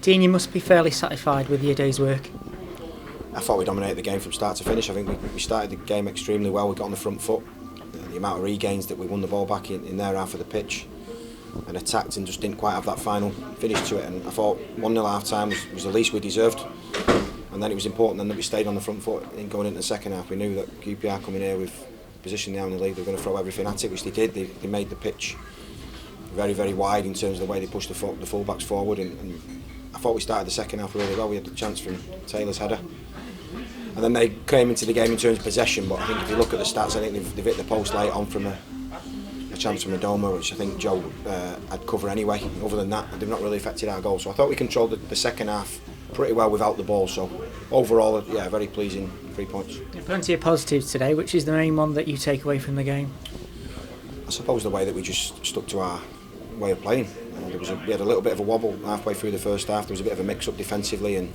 Dean, you must be fairly satisfied with your day's work. I thought we dominated the game from start to finish. I think we started the game extremely well. We got on the front foot. The amount of regains that we won the ball back in their half of the pitch and attacked and just didn't quite have that final finish to it. And I thought 1-0 half time was the least we deserved. And then it was important then that we stayed on the front foot in going into the second half. We knew that QPR coming here with position now in the league, they were going to throw everything at it, which they did. They made the pitch very, very wide in terms of the way they pushed the full-backs forward. And I thought we started the second half really well. We had the chance from Taylor's header. And then they came into the game in terms of possession, but I think if you look at the stats, I think they've hit the post late on from a chance from Adoma, which I think Joe had cover anyway. Other than that, they've not really affected our goal. So I thought we controlled the second half pretty well without the ball. So overall, yeah, very pleasing 3 points. Plenty of positives today. Which is the main one that you take away from the game? I suppose the way that we just stuck to our way of playing. We had a little bit of a wobble halfway through the first half. There was a bit of a mix-up defensively, and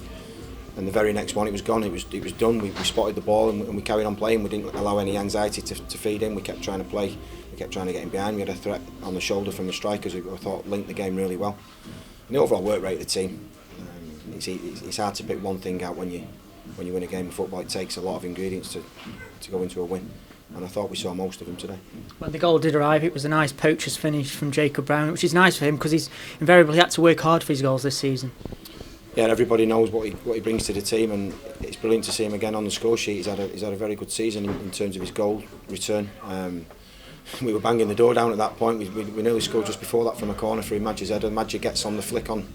the very next one it was gone. It was done. We spotted the ball and we carried on playing. We didn't allow any anxiety to feed in. We kept trying to play. We kept trying to get in behind. We had a threat on the shoulder from the strikers who I thought linked the game really well. And the overall work rate of the team. It's hard to pick one thing out when you win a game of football. It takes a lot of ingredients to go into a win. And I thought we saw most of them today. When the goal did arrive, it was a nice poacher's finish from Jacob Brown, which is nice for him because he's invariably had to work hard for his goals this season. Yeah, everybody knows what he brings to the team, and it's brilliant to see him again on the score sheet. He's had a very good season in terms of his goal return. We were banging the door down at that point. We nearly scored just before that from a corner through Madge's header. Madge gets on the flick on.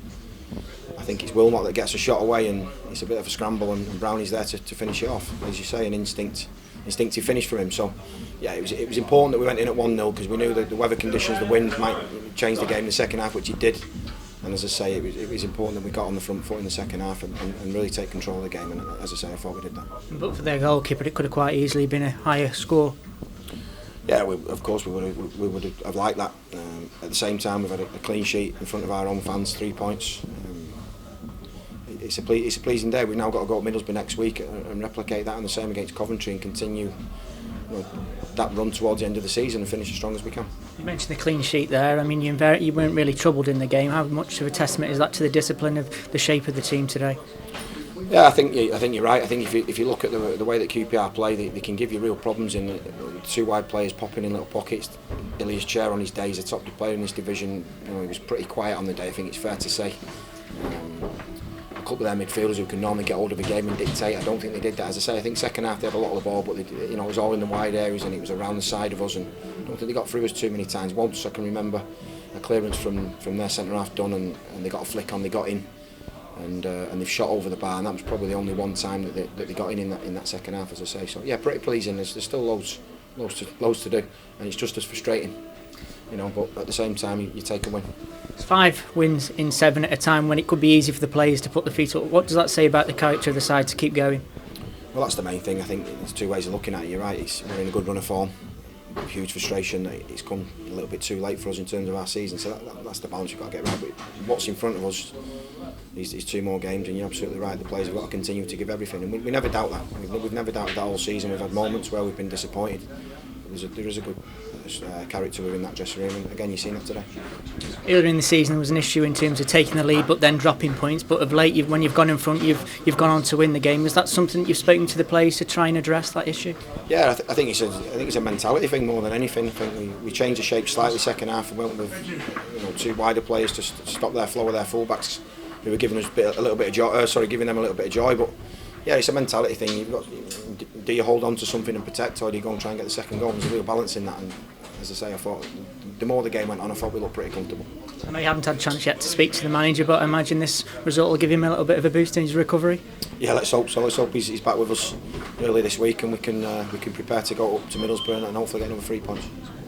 I think it's Wilmot that gets a shot away, and it's a bit of a scramble, and Brownie's there to finish it off. As you say, an instinctive finish for him. So, yeah, it was important that we went in at 1-0 because we knew that the weather conditions, the wind might change the game in the second half, which it did. And as I say, it was important that we got on the front foot in the second half and really take control of the game. And as I say, I thought we did that. But for their goalkeeper, it could have quite easily been a higher score. Yeah, of course we would have liked that. At the same time, we've had a clean sheet in front of our own fans, 3 points. It's a pleasing day. We've now got to go to Middlesbrough next week and replicate that, and the same against Coventry, and continue that run towards the end of the season and finish as strong as we can. You mentioned the clean sheet there. I mean, you weren't really troubled in the game. How much of a testament is that to the discipline of the shape of the team today? Yeah, I think you're right. I think if you look at the way that QPR play, they can give you real problems in the two wide players popping in little pockets. Ilias Chair on his day is a top player in this division. He was pretty quiet on the day, I think it's fair to say. A couple of their midfielders who can normally get hold of a game and dictate, I don't think they did that. As I say, I think second half they had a lot of the ball, but it was all in the wide areas and it was around the side of us, and I don't think they got through us too many times. Once I can remember a clearance from their centre half done, and they got a flick on, they got in, and they've shot over the bar, and that was probably the only one time that they got in that second half, as I say. So yeah, pretty pleasing. There's still loads to do, and it's just as frustrating, but at the same time you take a win. It's 5 wins in 7 at a time when it could be easy for the players to put their feet up. What does that say about the character of the side to keep going? Well, that's the main thing. I think there's two ways of looking at it. You're right, we're in a good run of form. Huge frustration that it's come a little bit too late for us in terms of our season, so that's the balance we've got to get right. But what's in front of us is 2 more games, and you're absolutely right, the players have got to continue to give everything, and we never doubt that. We've never doubted that all season. We've had moments where we've been disappointed. There is a good character within that dressing room, and again you've seen that today. Earlier in the season there was an issue in terms of taking the lead but then dropping points, but of late when you've gone in front you've gone on to win the game. Is that something that you've spoken to the players to try and address that issue? Yeah, I think it's a mentality thing more than anything. I think we changed the shape slightly second half and went with 2 wider players to stop their flow of their fullbacks who were giving us giving them a little bit of joy. But yeah, it's a mentality thing. Do you hold on to something and protect, or do you go and try and get the second goal? There's a real balance in that, and as I say, I thought the more the game went on, I thought we looked pretty comfortable. I know you haven't had a chance yet to speak to the manager, but I imagine this result will give him a little bit of a boost in his recovery. Yeah, let's hope so. Let's hope he's back with us early this week, and we can prepare to go up to Middlesbrough and hopefully get another 3 points.